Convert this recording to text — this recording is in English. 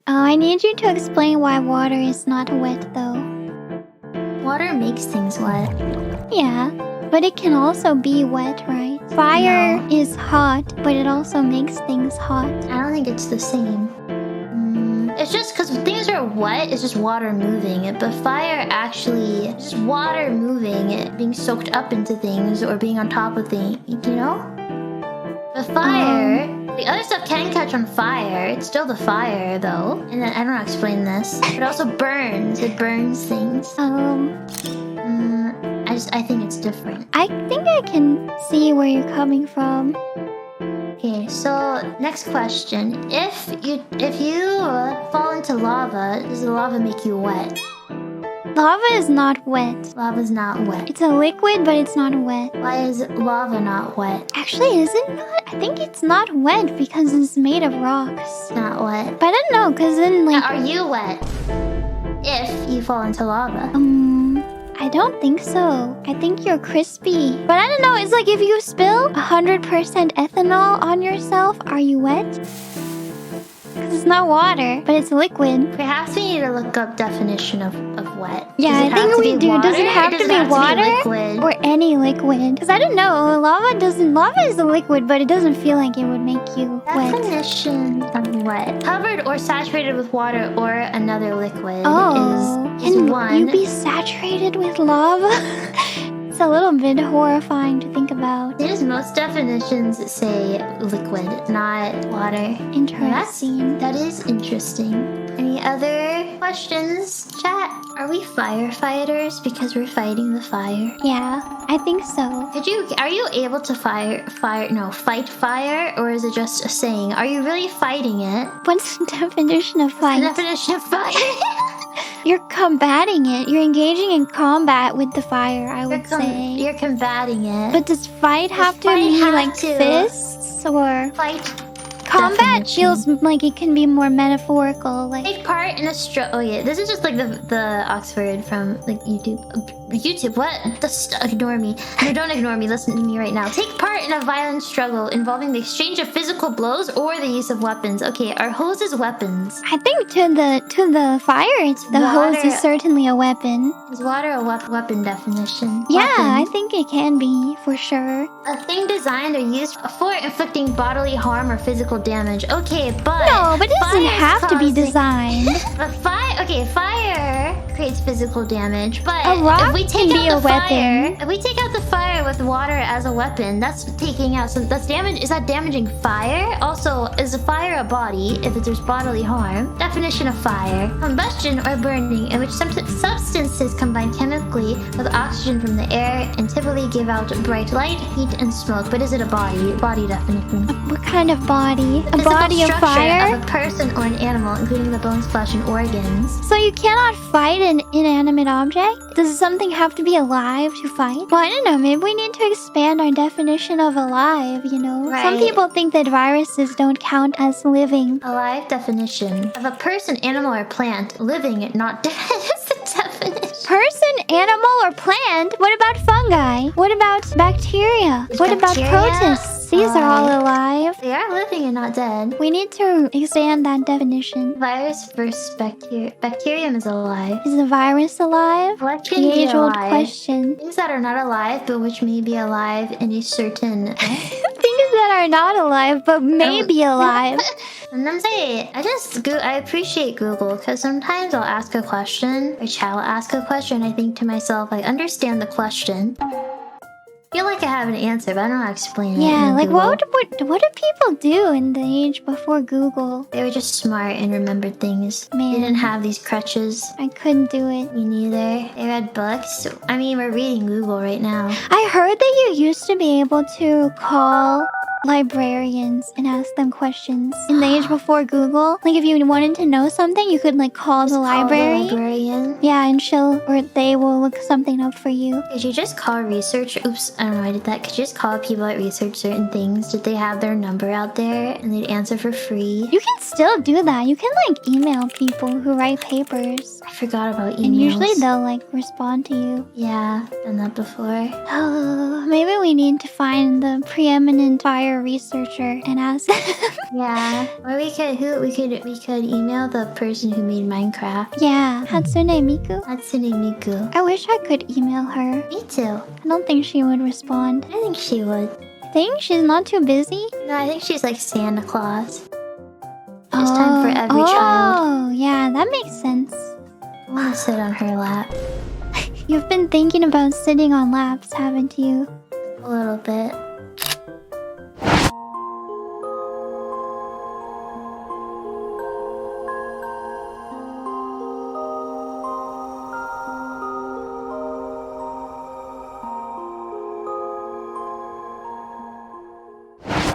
I need you to explain why water is not wet though. Water makes things wet. Yeah, but it can also be wet, right? Fire is hot, but it also makes things hot. I don't think it's the same. It's just because things are wet, it's just water moving it. But fire actually, just water moving it, being soaked up into things or being on top of things, you know? But fire, the other stuff can catch on fire. It's still the fire though. And then I don't know how to explain this. It also burns. It burns things. I think it's different. I think I can see where you're coming from. Okay, so next question. If you fall into lava, does the lava make you wet? Lava is not wet. Lava's not wet. It's a liquid, but it's not wet. Why is lava not wet? Actually, is it not? I think it's not wet because it's made of rocks. It's not wet. But I don't know, because then like... Now, are you wet if you fall into lava? I don't think so. I think you're crispy. But I don't know, it's like if you spill 100% ethanol on yourself, are you wet? Because it's not water, but it's liquid. Perhaps we need to look up definition of wet. Yeah, I think we do. Does it have to be water or any liquid? Because I don't know, lava is a liquid, but it doesn't feel like it would make you wet. Definition of wet. Covered or saturated with water or another liquid is can one. you be saturated with lava? It's a little bit horrifying to think about. There's most definitions say liquid, not water. Interesting. That is interesting. Any other questions, chat? Are we firefighters because we're fighting the fire? Yeah, I think so. Are you able to fight fire, or is it just a saying? Are you really fighting it? What's the definition of fight? The definition of fire. You're combating it. You're engaging in combat with the fire, I would say. You're combating it. But does fight have to be like fists or fight? Combat feels like it can be more metaphorical. Like take part in a struggle. Oh yeah, this is just like the Oxford from like YouTube. YouTube, what? Ignore me. No, don't ignore me. Listen to me right now. Take part in a violent struggle involving the exchange of physical blows or the use of weapons. Okay, are hoses weapons? I think to the fire, hose is certainly a weapon. Is water a weapon definition? Yeah, I think it can be for sure. A thing designed or used for inflicting bodily harm or physical damage. Okay, but no, but it doesn't have to be designed. But fire creates physical damage. But a rock if we take can be out a weapon. If we take out the fire with water as a weapon, that's taking out. So that's damage. Is that damaging fire? Also, is a fire a body? If there's bodily harm. Definition of fire: combustion or burning, in which substances combine chemically with oxygen from the air and typically give out bright light, heat, and smoke. But is it a body? Body definition. What kind of body? A body of fire? Of a person or an animal, including the bones, flesh, and organs. So you cannot fight an inanimate object? Does something have to be alive to fight? Well, I don't know. Maybe we need to expand our definition of alive, you know? Right. Some people think that viruses don't count as living. Alive definition of a person, animal, or plant. Living, not dead. That's the definition. Person, animal, or plant? What about fungi? What about bacteria? What about protists? These are all alive. They are living and not dead. We need to expand that definition. Virus versus bacteria. Bacterium is alive. Is the virus alive? What can the be age-old alive? Question. Things that are not alive, but which may be alive in a certain... Things that are not alive, but may be alive. Sometimes I appreciate Google, because sometimes I'll ask a question, or chat will ask a question, I think to myself, I understand the question. I feel like I have an answer, but I don't know how to explain it. Yeah, like Google. what do people do in the age before Google? They were just smart and remembered things. Man. They didn't have these crutches. I couldn't do it. Me neither. They read books. I mean, we're reading Google right now. I heard that you used to be able to call librarians and ask them questions in the age before Google. Like if you wanted to know something, you could like call the library. Call the librarian. Yeah, and they will look something up for you. Could you just call research? Oops, I don't know. I did that. Could you just call people that research certain things? Did they have their number out there and they'd answer for free? You can still do that. You can like email people who write papers. I forgot about emails. And usually they'll like respond to you. Yeah, done that before. Oh, maybe we need to find the preeminent fire a researcher and ask. Yeah. Or we could email the person who made Minecraft. Yeah, Hatsune Miku. Hatsune Miku. I wish I could email her. Me too. I don't think she would respond. I think she would. Think she's not too busy? No, I think she's like Santa Claus. There's time for every child. Oh, yeah, that makes sense. I want to sit on her lap. You've been thinking about sitting on laps, haven't you? A little bit.